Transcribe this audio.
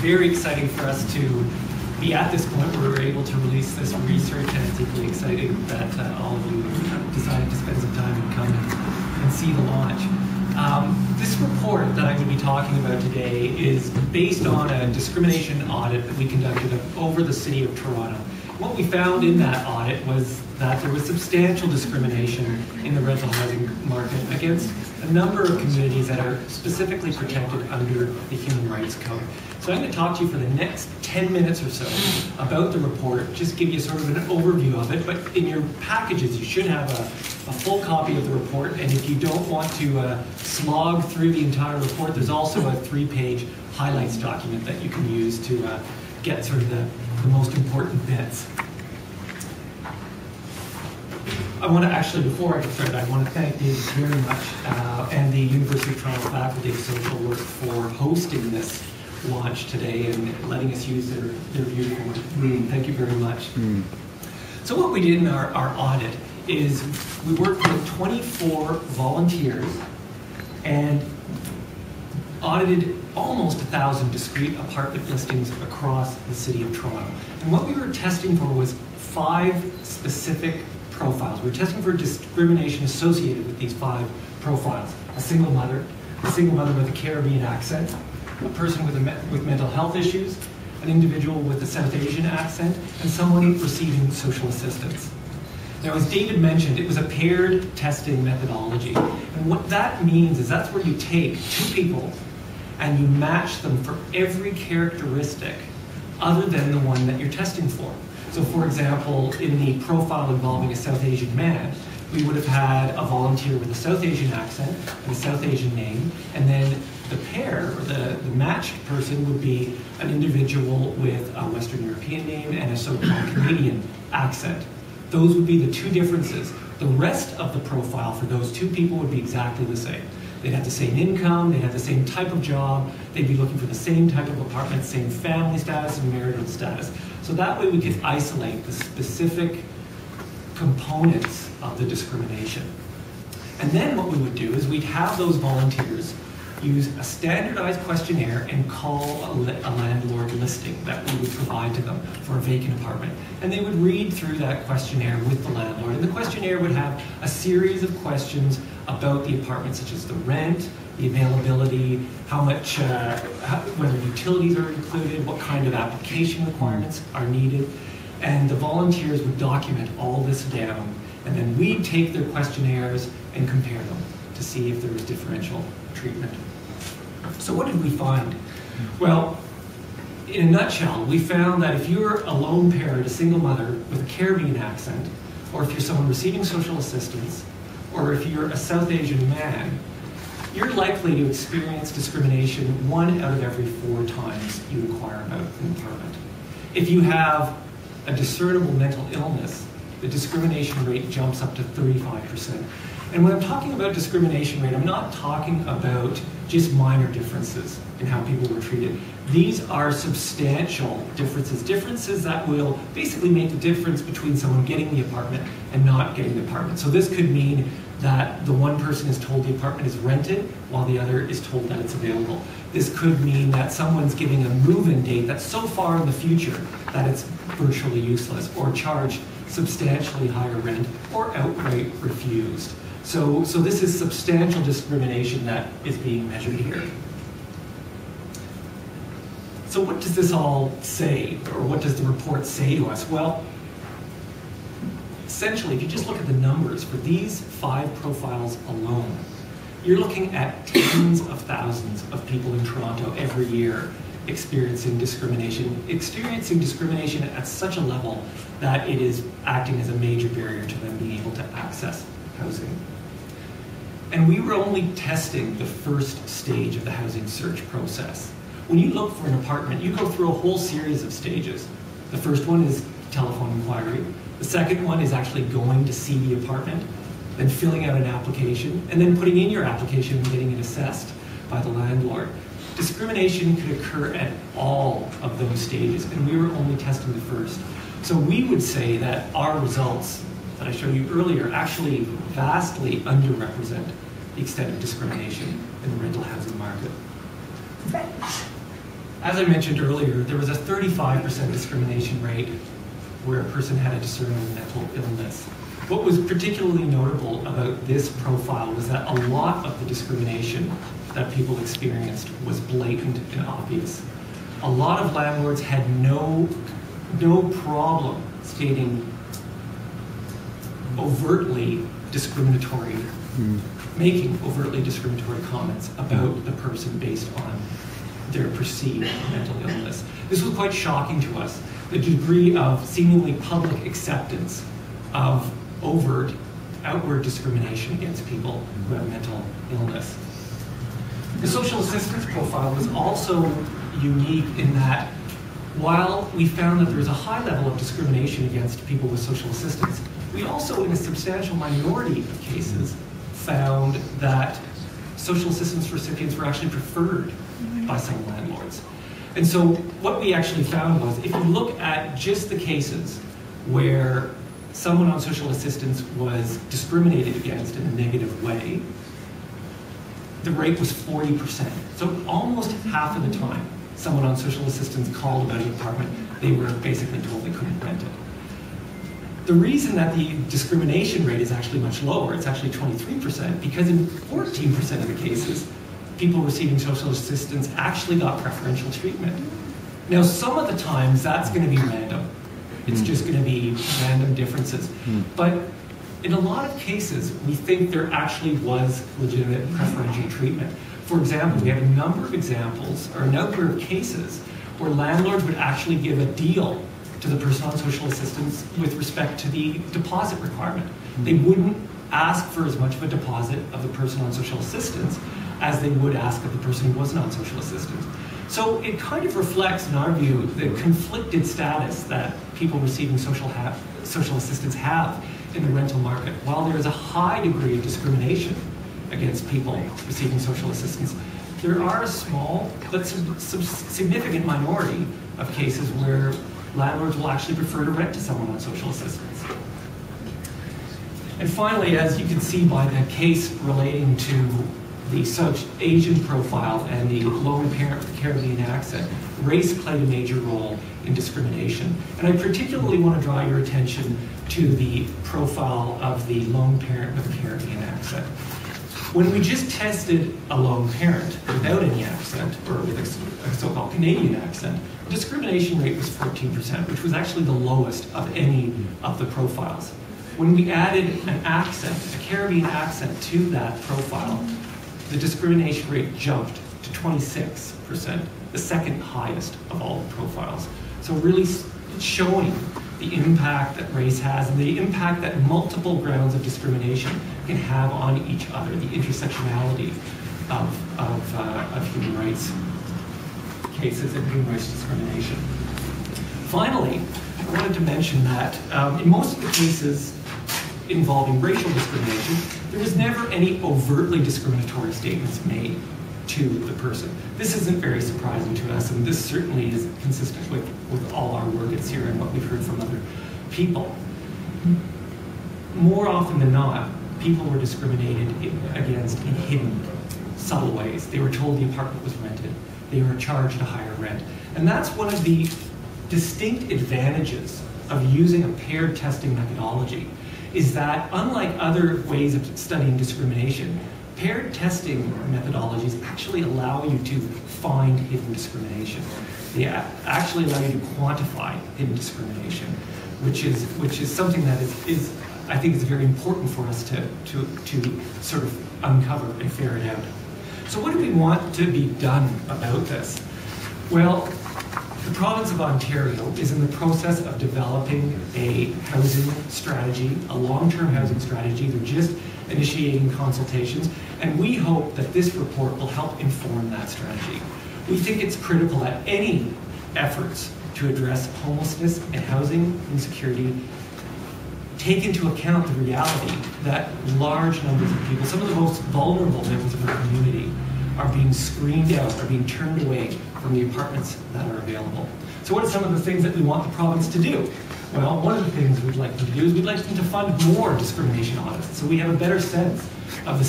very exciting for us to be at this point where we're able to release this research, and it's equally exciting that all of you decided to spend some time and come and see the launch. This report that I'm going to be talking about today is based on a discrimination audit that we conducted over the city of Toronto. What we found in that audit was that there was substantial discrimination in the rental housing market against a number of communities that are specifically protected under the Human Rights Code. So I'm going to talk to you for the next 10 minutes or so about the report, just give you sort of an overview of it, but in your packages you should have a full copy of the report, and if you don't want to slog through the entire report, there's also a 3-page highlights document that you can use to get sort of the most important bits. I want to actually, before I get started, I want to thank David very much and the University of Toronto Faculty of Social Work for hosting this launch today and letting us use their viewpoint. Thank you very much. So what we did in our audit is we worked with 24 volunteers and audited almost 1,000 discrete apartment listings across the city of Toronto. And what we were testing for was 5 specific profiles. We were testing for discrimination associated with these 5 profiles. A single mother with a Caribbean accent, a person with mental health issues, an individual with a South Asian accent, and someone receiving social assistance. Now, as David mentioned, it was a paired testing methodology. And what that means is that's where you take 2 people and you match them for every characteristic other than the one that you're testing for. So for example, in the profile involving a South Asian man, we would have had a volunteer with a South Asian accent and a South Asian name, and then the pair, or the matched person, would be an individual with a Western European name and a so-called Canadian accent. Those would be the 2 differences. The rest of the profile for those 2 people would be exactly the same. They'd have the same income, they'd have the same type of job, they'd be looking for the same type of apartment, same family status and marital status. So that way we could isolate the specific components of the discrimination. And then what we would do is we'd have those volunteers use a standardized questionnaire and call a landlord listing that we would provide to them for a vacant apartment. And they would read through that questionnaire with the landlord. And the questionnaire would have a series of questions about the apartment, such as the rent, the availability, how much, whether utilities are included, what kind of application requirements are needed. And the volunteers would document all this down. And then we'd take their questionnaires and compare them to see if there was differential treatment. So what did we find? Well, in a nutshell, we found that if you're a lone parent, a single mother with a Caribbean accent, or if you're someone receiving social assistance, or if you're a South Asian man, you're likely to experience discrimination 1 out of every 4 times you inquire about an apartment. If you have a discernible mental illness, the discrimination rate jumps up to 35%. And when I'm talking about discrimination rate, I'm not talking about just minor differences in how people were treated. These are substantial differences that will basically make the difference between someone getting the apartment and not getting the apartment. So this could mean that the one person is told the apartment is rented while the other is told that it's available. This could mean that someone's giving a move-in date that's so far in the future that it's virtually useless, or charged substantially higher rent, or outright refused. So this is substantial discrimination that is being measured here. So what does this all say, or what does the report say to us? Well, essentially, if you just look at the numbers for these 5 profiles alone, you're looking at tens of thousands of people in Toronto every year experiencing discrimination at such a level that it is acting as a major barrier to them being able to access housing. And we were only testing the first stage of the housing search process. When you look for an apartment, you go through a whole series of stages. The first one is telephone inquiry. The second one is actually going to see the apartment, then filling out an application, and then putting in your application and getting it assessed by the landlord. Discrimination could occur at all of those stages, and we were only testing the first. So we would say that our results that I showed you earlier actually vastly underrepresent the extent of discrimination in the rental housing market. As I mentioned earlier, there was a 35% discrimination rate where a person had a discernible mental illness. What was particularly notable about this profile was that a lot of the discrimination that people experienced was blatant and obvious. A lot of landlords had no problem stating overtly discriminatory, making overtly discriminatory comments about the person based on their perceived mental illness. This was quite shocking to us, the degree of seemingly public acceptance of overt, outward discrimination against people who have mental illness. The social assistance profile was also unique in that while we found that there was a high level of discrimination against people with social assistance, we also, in a substantial minority of cases, found that social assistance recipients were actually preferred by some landlords. And so what we actually found was, if you look at just the cases where someone on social assistance was discriminated against in a negative way, the rate was 40%. So almost half of the time someone on social assistance called about an apartment, they were basically told they couldn't rent it. The reason that the discrimination rate is actually much lower, it's actually 23%, because in 14% of the cases, people receiving social assistance actually got preferential treatment. Now, some of the times that's going to be random. It's just going to be random differences. But in a lot of cases, we think there actually was legitimate preferential treatment. For example, we have a number of examples, or a number of cases, where landlords would actually give a deal to the person on social assistance with respect to the deposit requirement. They wouldn't ask for as much of a deposit of the person on social assistance as they would ask of the person who wasn't on social assistance. So it kind of reflects, in our view, the conflicted status that people receiving social assistance have in the rental market. While there is a high degree of discrimination against people receiving social assistance, there are a small but some significant minority of cases where landlords will actually prefer to rent to someone on social assistance. And finally, as you can see by the case relating to the South Asian profile and the lone parent with the Caribbean accent, race played a major role in discrimination. And I particularly want to draw your attention to the profile of the lone parent with the Caribbean accent. When we just tested a lone parent without any accent, or with a so-called Canadian accent, the discrimination rate was 14%, which was actually the lowest of any of the profiles. When we added an accent, a Caribbean accent, to that profile, the discrimination rate jumped to 26%, the second highest of all the profiles. So really showing the impact that race has and the impact that multiple grounds of discrimination can have on each other, the intersectionality of human rights cases and human rights discrimination. Finally, I wanted to mention that in most of the cases involving racial discrimination, there was never any overtly discriminatory statements made to the person. This isn't very surprising to us, and this certainly is consistent with all our work at CIRA and what we've heard from other people. More often than not, people were discriminated against in hidden, subtle ways. They were told the apartment was rented. They were charged a higher rent. And that's one of the distinct advantages of using a paired testing methodology, is that unlike other ways of studying discrimination, paired testing methodologies actually allow you to find hidden discrimination. They actually allow you to quantify hidden discrimination, which is something that is I think is very important for us to sort of uncover and ferret out. So what do we want to be done about this? Well, the province of Ontario is in the process of developing a housing strategy, a long-term housing strategy. They're just initiating consultations, and we hope that this report will help inform that strategy. We think it's critical that any efforts to address homelessness and housing insecurity take into account the reality that large numbers of people, some of the most vulnerable members of our community, are being screened out, are being turned away from the apartments that are available. So what are some of the things that we want the province to do? Well, one of the things we'd like them to do is we'd like them to fund more discrimination audits so we have a better sense of the